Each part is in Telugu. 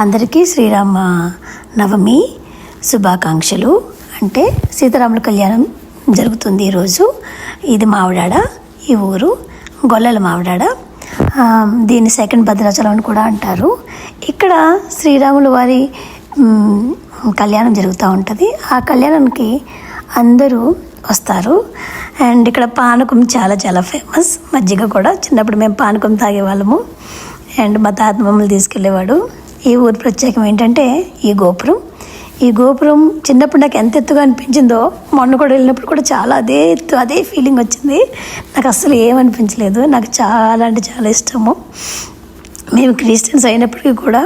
అందరికీ శ్రీరామ నవమి శుభాకాంక్షలు. అంటే సీతారాముల కళ్యాణం జరుగుతుంది ఈరోజు. ఇది మావిడాడ, ఈ ఊరు గొల్లల మావిడాడ. దీన్ని సెకండ్ భద్రాచలం అని కూడా అంటారు. ఇక్కడ శ్రీరాముల వారి కళ్యాణం జరుగుతూ ఉంటుంది. ఆ కళ్యాణానికి అందరూ వస్తారు. అండ్ ఇక్కడ పానకం చాలా చాలా ఫేమస్. మజ్జిగ కూడా చిన్నప్పుడు మేము పానకం తాగేవాళ్ళము. అండ్ మా తాత మమ్మల్ని తీసుకెళ్ళేవాడు. ఈ ఊరి ప్రత్యేకం ఏంటంటే ఈ గోపురం చిన్నప్పుడు నాకు ఎంత ఎత్తుగా అనిపించిందో, మొన్న కూడా వెళ్ళినప్పుడు కూడా చాలా అదే ఎత్తు, అదే ఫీలింగ్ వచ్చింది. నాకు అసలు ఏమనిపించలేదు. నాకు చాలా అంటే చాలా ఇష్టము. మేము క్రిస్టియన్స్ అయినప్పటికీ కూడా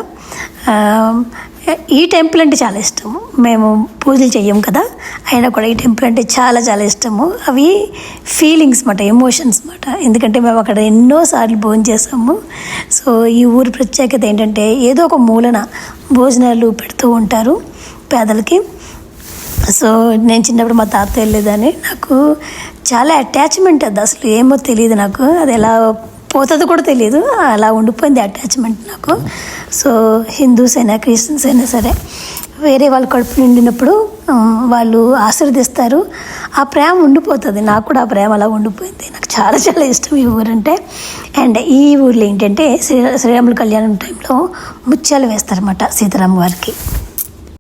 ఈ టెంపుల్ అంటే చాలా ఇష్టము. మేము పూజలు చెయ్యం కదా, అయినా కూడా ఈ టెంపుల్ అంటే చాలా చాలా ఇష్టము. అవి ఫీలింగ్స్ మాట, ఎమోషన్స్ మాట. ఎందుకంటే మేము అక్కడ ఎన్నోసార్లు భోజనం చేసాము. సో ఈ ఊరి ప్రత్యేకత ఏంటంటే ఏదో ఒక మూలన భోజనాలు పెడుతూ ఉంటారు పేదలకి. సో నేను చిన్నప్పుడు మా తాత వెళ్ళేదాన్ని. నాకు చాలా అటాచ్మెంట్. అది అసలు ఏమో తెలియదు నాకు, అది ఎలా పోతుంది కూడా తెలియదు, అలా ఉండిపోయింది అటాచ్మెంట్ నాకు. సో హిందూస్ అయినా క్రిస్టియన్స్ అయినా సరే వేరే వాళ్ళు కడుపు నిండినప్పుడు వాళ్ళు ఆశీర్వదిస్తారు. ఆ ప్రేమ ఉండిపోతుంది. నాకు కూడా ఆ ప్రేమ అలా ఉండిపోయింది. నాకు చాలా చాలా ఇష్టం ఈ ఊరంటే. అండ్ ఈ ఊర్లో ఏంటంటే శ్రీరాముల కళ్యాణం టైంలో ముత్యాలు వేస్తారన్నమాట సీతారామ వారికి.